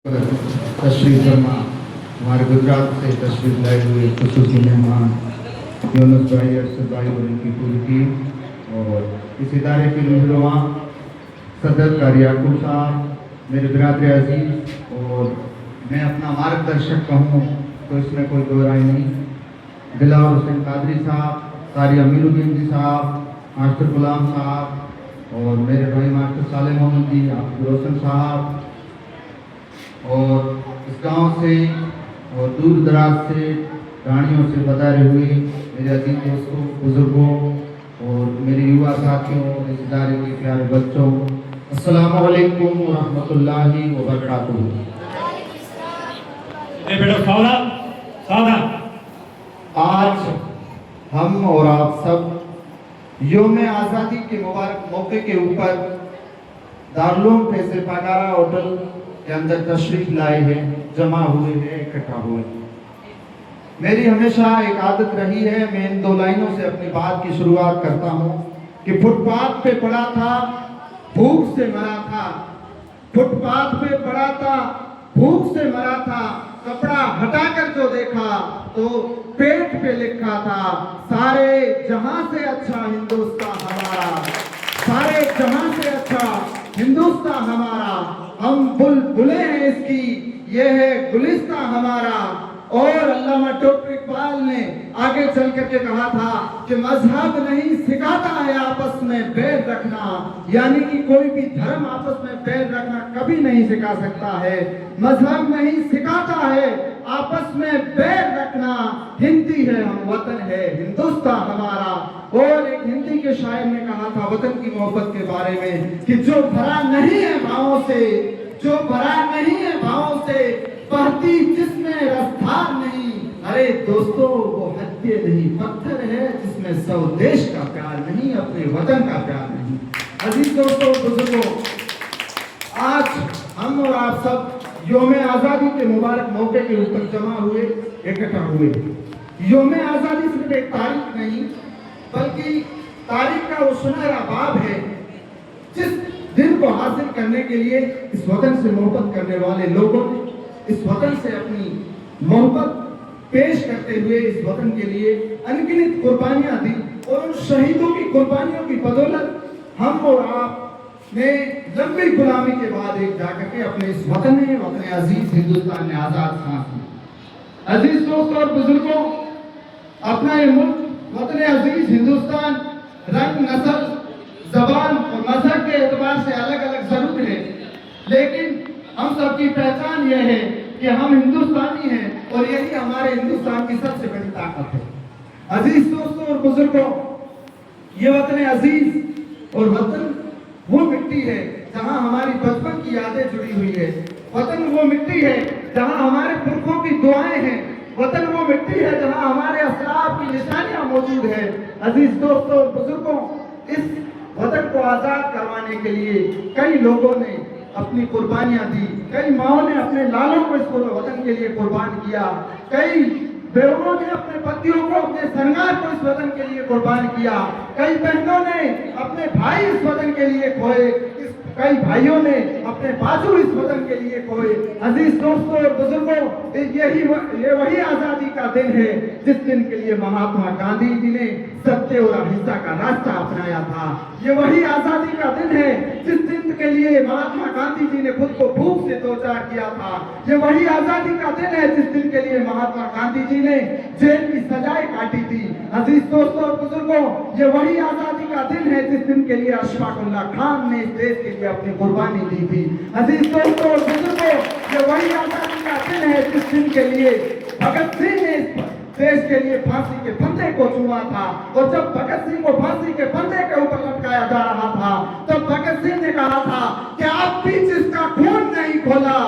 तशरीफ फरमा हमारे गुजरात से तशरीफ लाए हुए खुसूसी मेहमान यूनुस भाई, अरशद भाई और इनकी पूरी टीम, और इस इदारे के रहनुमा सदर कारी याकूब साहब, मेरे बिरादर अजीज, और मैं अपना मार्गदर्शक कहूँ तो इसमें कोई दो राय नहीं, दिलावर हुसैन कादरी साहब, कारी अमीरुद्दीन जी साहब, मास्टर गुलाम साहब, और मेरे भाई मास्टर साले मोहम्मद जी, आफिद रोशन साहब, और इस गांव से और दूर दराज से रानियों से पधारे हुए मेरे अजीज दोस्तों, बुजुर्गों और मेरे युवा साथियों और इस इदारे के प्यारे बच्चों, अस्सलामु अलैकुम व रहमतुल्लाहि व बरकातुहू। बेटा सावधान सावधान। आज हम और आप सब यौम आज़ादी के मुबारक मौके के ऊपर दारुल फैसल पगारा होटल के अंदर तशरीफ लाए हैं, जमा हुए हैं, इकट्ठा हुए हैं। मेरी हमेशा एक आदत रही है, मैं इन दो लाइनों से अपनी बात की शुरुआत करता हूँ कि फुटपाथ पे पड़ा था, भूख से मरा था, फुटपाथ पे पड़ा था, भूख से मरा था, कपड़ा हटाकर जो देखा तो पेट पे लिखा था, सारे जहां से अच्छा हिंदुस्तान हमारा, सारे जहां से अच्छा हिंदुस्तान हमारा, हम बुलबुलें हैं इसकी, ये है गुलिस्तान हमारा। और अल्लामा डॉक्टर इकबाल ने आगे चल करके कहा था कि मजहब नहीं सिखाता है आपस में बैर रखना, यानी कि कोई भी धर्म आपस में बैर रखना कभी नहीं सिखा सकता है। मजहब नहीं सिखाता है आपस में बैर रखना, हिंदी है हम, वतन है हिंदुस्तान हमारा। और एक हिंदी के शायर ने कहा था वतन की मोहब्बत के बारे में कि जो भरा नहीं है भावों से, जो भरा नहीं है भावों से, बहती जिसमें रफ्तार नहीं, अरे दोस्तों वो हत्ये नहीं पत्थर है जिसमें स्वदेश का प्यार नहीं, अपने वतन का प्यार नहीं। अजीज दोस्तों, बुजुर्गों, आज हम और आप सब यौम आज़ादी के मुबारक मौके के ऊपर जमा हुए, इकट्ठा हुए। यौम आज़ादी सिर्फ एक तारीख नहीं बल्कि तारीख का वो सुनहरा बाब है जिस दिन को हासिल करने के लिए इस वतन से मोहब्बत करने वाले लोगों ने इस वतन से अपनी मोहब्बत पेश करते हुए इस वतन के लिए अनगिनत कुर्बानियां दी, और उन शहीदों की कुर्बानियों की बदौलत हम और आप ने लंबी गुलामी के बाद एक जाकर के अपने इस वतन में, अपने अजीज हिंदुस्तान में आजाद सांस ली। अजीज दोस्तों और बुजुर्गों, अपना ये मुल्क वतन अजीज हिंदुस्तान रंग, नस्ल, जबान और मजहब के एतबार से अलग अलग जरूर है, लेकिन हम सबकी पहचान यह है कि हम हिंदुस्तानी हैं, और यही हमारे हिंदुस्तान की सबसे बड़ी ताकत है। अजीज दोस्तों और बुजुर्गों, ये वतन अजीज और वतन वो मिट्टी है जहां हमारी बचपन की यादें जुड़ी हुई है, वतन वो मिट्टी है जहां हमारे पुरखों की दुआएं हैं, वतन वो मिट्टी है जहां हमारे असलाफ की निशानियां मौजूद है। अजीज दोस्तों और बुजुर्गों, इस वतन को आजाद करवाने के लिए कई लोगों ने अपनी कुर्बानियां दी, कई माओं ने अपने लालों को इस वतन के लिए कुर्बान किया, कई बेवों ने अपने पतियों को, अपने सरंगार को इस वतन के लिए कुर्बान किया, कई बहनों ने अपने भाई इस वतन के लिए खोए, कई भाइयों ने अपने बाजू इस वतन के लिए खोए। अजीज दोस्तों और बुजुर्गों, ये वही आजादी का दिन है जिस दिन के लिए महात्मा गांधी जी ने सत्य और अहिंसा का रास्ता अपनाया था। ये वही आजादी का दिन है जिस दिन के लिए महात्मा गांधी जी ने खुद को भूख से दो चार किया था। ये वही आजादी का दिन है जिस दिन के लिए महात्मा गांधी जी ने जेल की सजाएं काटी थी। अजीज दोस्तों और बुजुर्गों, ये वही आजादी का दिन है जिस दिन के लिए अशफाक उल्लाह खान ने इस देश के लिए अपनी कुर्बानी दी थी। अजीज दोस्तों और बुजुर्गों, ये वही आजादी का दिन है जिस दिन के लिए भगत सिंह ने देश के लिए फांसी के फंदे को चुमा था, और जब भगत सिंह को फांसी के फंदे के ऊपर लटकाया जा रहा था तब भगत सिंह ने कहा था कि अब भी जिसका खून नहीं खोला,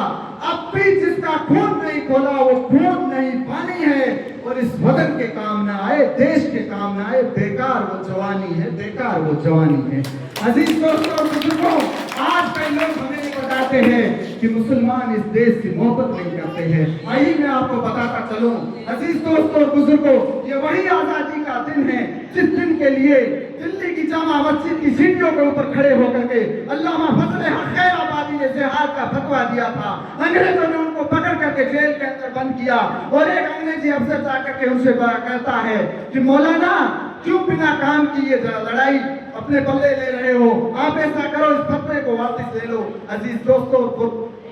अब भी जिसका खून नहीं खोला वो खून नहीं पानी है, और इस वतन के काम ना आए, देश के काम ना आए, बेकार वो जवानी है, बेकार वो जवानी है। अजीज दोस्तों और बुजुर्गों, आज कई लोग हमें बताते हैं कि मुसलमान इस देश की मोहब्बत नहीं करते हैं। आइए मैं आपको बताता चलूं, अजीज दोस्तों और बुजुर्गों, ये वही आजादी का दिन है जिस दिन के लिए दिल्ली की जामा मस्जिद की सीढ़ियों के ऊपर खड़े होकर के अल्लामा फजल हक खैराबादी ने जिहाद का फतवा दिया था। अंग्रेजों ने उनको पकड़ करके जेल के अंदर बंद किया और एक अंग्रेजी अफसर जाकर के उनसे कहता है कि मौलाना क्यों बिना काम की ये लड़ाई अपने पल्ले ले रहे हो, आप ऐसा करो इस फतवे को वापस ले लो। अजीज दोस्तों,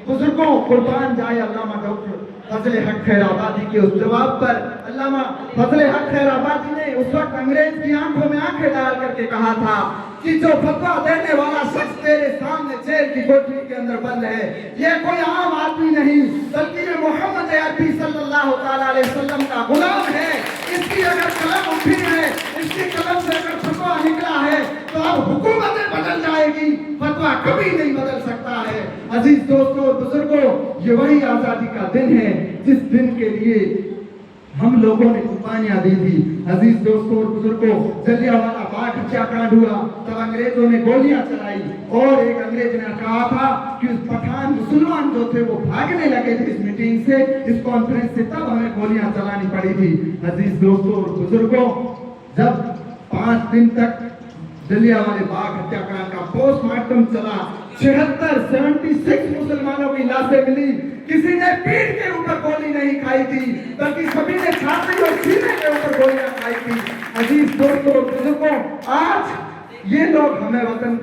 बुजुर्गों, कुर्बान जाए अल्लामा डॉक्टर फजल हक खैराबादी के उस जवाब पर अल्लामा फजल हक खैराबादी ने उस वक्त अंग्रेज की आंखों में आंखें डाल करके कहा था कि जो फतवा देने वाला शख्स तेरे सामने जेल की कोठरी के अंदर बंद है, ये कोई आम आदमी नहीं बल्कि ये मोहम्मद अरबी सल्लल्लाहु अलैहि वसल्लम का गुलाम है। इसकी अगर कलम उठी है, इसकी कलम से अगर फतवा निकला है तो अब हुकूमतें बदल जाएगी, फतवा कभी नहीं बदल सकता है। अजीज दोस्तों और बुजुर्गों, ये वही आजादी का दिन है जिस दिन के लिए हम लोगों ने कुर्बानियां दी थी। अजीज दोस्तों और बुजुर्गों, जलियांवाला बाग हत्याकांड हुआ तब अंग्रेजों ने गोलियां चलाई और एक अंग्रेज ने कहा था कि उस पठान मुसलमान जो थे वो भागने लगे थे इस मीटिंग से, इस कॉन्फ्रेंस से, तब हमें गोलियां चलानी पड़ी थी। अजीज दोस्तों और बुजुर्गों, जब 5 दिन तक जलियांवाले बाग हत्याकांड का पोस्टमार्टम चला, 76 मुसलमानों की लाशें मिली। किसी ने पीठ के ऊपर गोली नहीं खाई थी बल्कि सभी ने छाती और सीने के ऊपर गोलियां खाई थी। अजीज दोस्तों और बुजुर्गों, आज ये लोग हमें वतन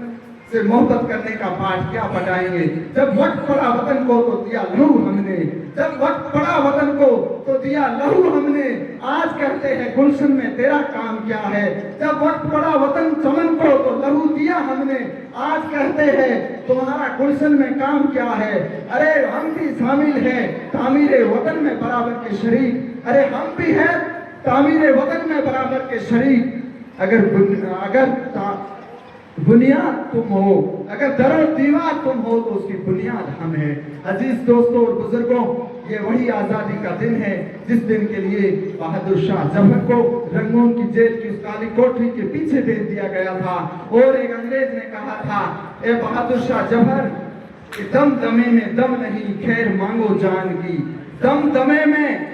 से मोहब्बत करने का पाठ क्या बताएंगे। जब वक्त पड़ा वतन को तो दिया लहू हमने, जब वक्त पड़ा वतन को तो दिया लहू हमने। आज कहते हैं गुलशन में तेरा काम क्या है, जब वक्त पड़ा वतन चमन को तो लहू दिया हमने। आज कहते हैं तुम्हारा गुलशन में काम क्या है, अरे हम भी शामिल हैं तामीरे वतन में बराबर के शरीक, अरे हम भी हैं तामीरे वतन में बराबर के शरीक। अगर बुनियाद तुम हो, अगर दरो दीवार तुम हो तो उसकी बुनियाद हम हैं। अजीज दोस्तों और बुजुर्गों, ये वही आजादी का दिन है जिस दिन के लिए बहादुर शाह जफर को रंगून की जेल की उस काली कोठरी के पीछे भेज दिया गया था और एक अंग्रेज ने कहा था, ए बहादुर शाह जफर, दम दमे में दम नहीं खैर मांगो जान की, दम दमे में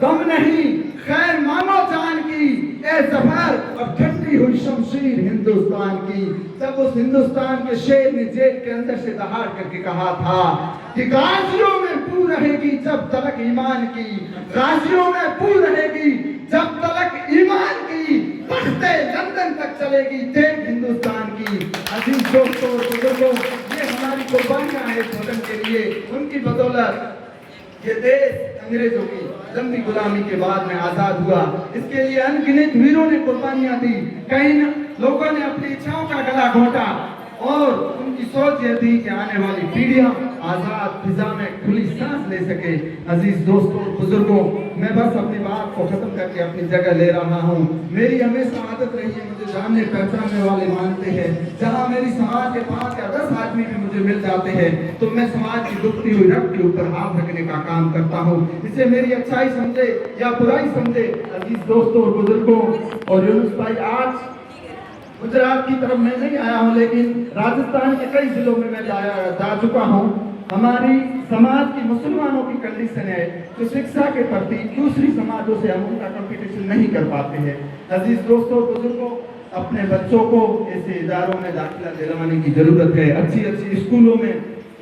दम नहीं खैर मांगो जान की, ए जफर अब ठंडी हुई शमशीर हिंदुस्तान की। जब उस हिंदुस्तान के शेर ने जेल के अंदर से दहाड़ करके कहा था कि गाजियों में पू रहेगी जब तलक ईमान की, गाजियों में पू रहेगी जब तलक ईमान की, तख्ते लंदन तक चलेगी तेज हिंदुस्तान की। अजीज दोस्तों और बुजुर्गों, ये हमारी कुर्बानियां हैं इस वतन के लिए, उनकी बदौलत ये देश अंग्रेजों की लंबी गुलामी के बाद में आजाद हुआ। इसके लिए अनगिनत वीरों ने कुर्बानियां दी, कई लोगों ने अपनी इच्छाओं का गला घोंटा और उनकी सोच यह थी कि आने वाली पीढ़ियां आजाद फिजा में खुली सांस ले सके। अजीज दोस्तों और बुजुर्गों, मैं बस अपनी बात को खत्म करके अपनी जगह ले रहा हूँ। मेरी हमेशा आदत रही है, मुझे जानने पहचानने वाले मानते हैं, जहाँ मेरी समाज के 5 या 10 आदमी भी मुझे मिल जाते हैं तो मैं समाज की दुखती हुई रग के ऊपर हाथ रखने का काम करता हूँ, इसे मेरी अच्छाई समझे या बुराई समझे। अजीज दोस्तों और बुजुर्गों, और यूनुस भाई, आज गुजरात की तरफ मैं नहीं आया हूँ लेकिन राजस्थान के कई जिलों में मैं जा चुका हूँ। हमारी समाज की मुसलमानों की कंडीशन है जो शिक्षा के प्रति दूसरी समाजों से हम उनका कंपटीशन नहीं कर पाते हैं। अजीज दोस्तों बुजुर्गों, अपने बच्चों को ऐसे इदारों में दाखिला दिलवाने की जरूरत है। अच्छी अच्छी स्कूलों में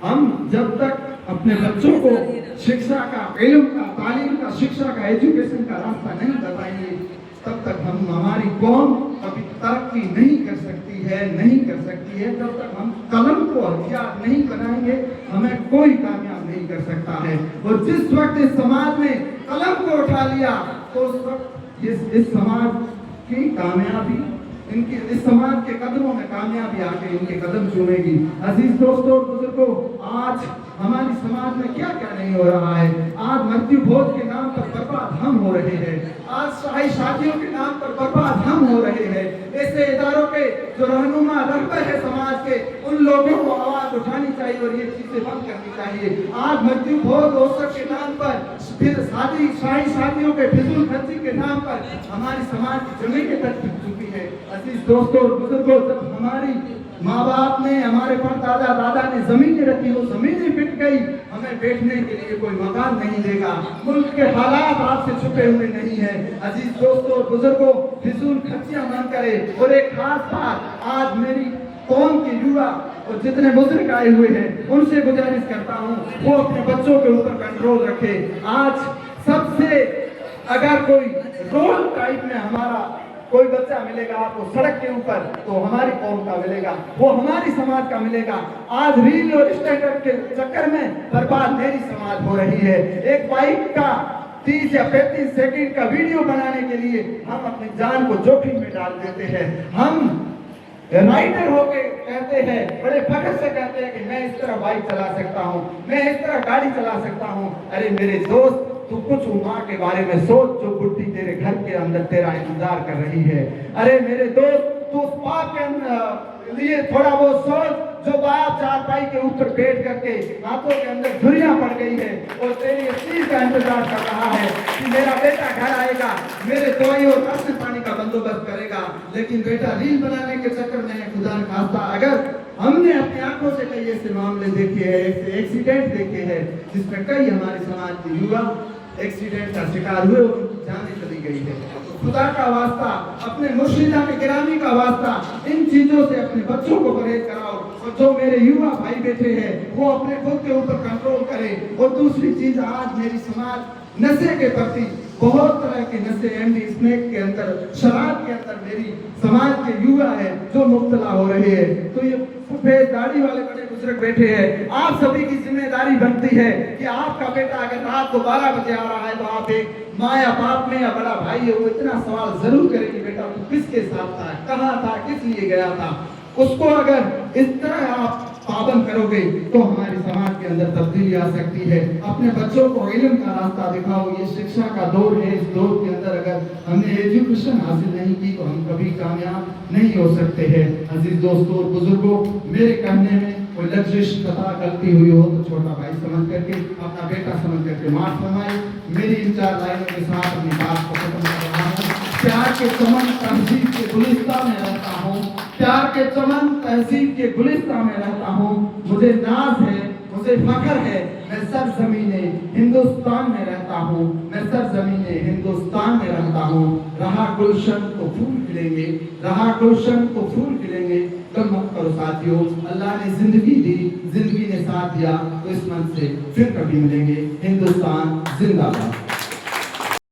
हम जब तक अपने बच्चों को शिक्षा का, इल्म का, तालीम का, शिक्षा का, एजुकेशन का रास्ता नहीं बताएंगे तब तक हमारी कौम कभी तरक्की नहीं कर सकती है। जब तक हम कलम को हथियार नहीं बनाएंगे हमें कोई कामयाब नहीं कर सकता है। और जिस वक्त इस समाज ने कलम को उठा लिया तो उस वक्त इस समाज की कामयाबी, इस समाज के कदमों में कामयाबी आके इनके कदम चूमेगी। अजीज दोस्तों बुजुर्गों, आज हमारी समाज में क्या क्या नहीं हो रहा है। आज मृत्यु भोज के नाम पर बर्बाद हम हो रहे हैं, आज शाही शादियों के नाम पर बर्बाद हम हो रहे हैं। ऐसे इदारों के जो रहनुमा रहबर है समाज के, उन लोगों को आवाज उठानी चाहिए और ये चीजें बंद करनी चाहिए। आज मृत्यु भोज अवसर के नाम पर, फिर शाही शादियों के फिजूल खर्ची के नाम पर हमारी समाज की जमीनें तक बिक चुकी है। अजीज दोस्तों और बुजुर्गों, जब हमारी माँ बाप ने, हमारे परदादा दादा ने जमीनें रखी, वो जमीनें बिक गई, हमें बैठने के लिए कोई मकान नहीं देगा। मुल्क के हालात आपसे छुपे हुए नहीं है। अजीज दोस्तों और बुजुर्गों, फिजूल खर्चियां न करें। और एक खास बात, आज मेरी कौम के युवा और जितने बुजुर्ग आए हुए हैं उनसे गुजारिश करता हूँ वो अपने बच्चों के ऊपर कंट्रोल रखे। आज सबसे अगर कोई रोल टाइप में हमारा कोई बच्चा मिलेगा आपको सड़क के ऊपर तो हमारी कौम का मिलेगा, वो हमारी समाज का मिलेगा। आज रील और स्टैंडर्ड के चक्कर में बर्बाद मेरी समाज हो रही है। एक बाइक का 30 या 35 सेकंड का वीडियो बनाने के लिए हम अपनी जान को जोखिम में डाल देते हैं। हम राइडर होके कहते हैं, बड़े फख्र से कहते हैं कि मैं इस तरह बाइक चला सकता हूँ, मैं इस तरह गाड़ी चला सकता हूँ। अरे मेरे दोस्त, तू कुछ माँ के बारे में सोच जो बुढ़ी तेरे घर के अंदर तेरा इंतजार कर रही है। अरे मेरे दोस्त, तू उस पाप के लिए थोड़ा बहुत सोच जो बाप चारपाई के ऊपर बैठ करके हाथों के अंदर झुर्रियां पड़ गई है और तेरी इस चीज का इंतजार कर रहा है कि मेरा बेटा घर आएगा, मेरे दवाई और राशन पानी का बंदोबस्त करेगा। लेकिन बेटा रील बनाने के चक्कर में खुदा न खास्ता अगर हमने अपनी आंखों से कई ऐसे मामले देखे हैं, ऐसे एक्सीडेंट देखे हैं जिसमें कई हमारे समाज के युवा एक्सीडेंट का शिकार हुए और जाने चली गई है। खुदा का वास्ता, अपने मुर्शिदा के गिरामी का वास्ता, इन चीजों से अपने बच्चों को परहेज कराओ। और जो मेरे युवा भाई बैठे हैं वो अपने खुद के ऊपर कंट्रोल करें। और दूसरी चीज, आज मेरी समाज नशे के प्रति बहुत तरह के नशे, एंटी स्नैक के अंदर, शराब के अंदर मेरी समाज के युवा है जो मुब्तला हो रहे हैं। तो ये सफेद दाढ़ी वाले बड़े बुजुर्ग बैठे हैं, आप सभी की जिम्मेदारी बनती है कि आपका बेटा अगर रात को 12 बजे आ रहा है तो आप एक माँ या बाप में या बड़ा भाई है वो इतना सवाल जरूर करे कि बेटा तू किसके साथ था, कहाँ था, किस लिए गया था। उसको अगर इस तरह आप पाबंद करोगे तो हमारे समाज के अंदर तब्दीली आ सकती है। अपने बच्चों को इल्म का रास्ता दिखाओ। ये शिक्षा का दौर है, इस दौर के अंदर अगर हमने एजुकेशन हासिल नहीं की तो हम कभी कामयाब नहीं हो सकते हैं। अजीज दोस्तों और बुजुर्गों, मेरे कहने में कोई लफ्ज़ खता गलती हुई हो तो छोटा भाई समझ करके, अपना बेटा समझ करके माफ फरमाए। मेरी इन 4 लाइनों के साथ अपनी बात को खत्म कर रहा हूँ। प्यार के चमन तहजीब के गुलिस्तान में रहता हूँ, प्यार के चमन तहजीब के गुलिस्तान में रहता हूँ। मुझे नाज है, मुझे फख्र है, मैं सरजमीने हिंदुस्तान में रहता हूँ, मैं सरजमीने हिंदुस्तान में रहता हूँ। रहा गुलशन तो फूल खिलेंगे, रहा गुलशन तो फूल खिलेंगे। कल मत करो साथियों, अल्लाह ने जिंदगी दी, जिंदगी ने साथ दिया, तो इस मन से फिर कभी मिलेंगे। हिंदुस्तान जिंदाबाद।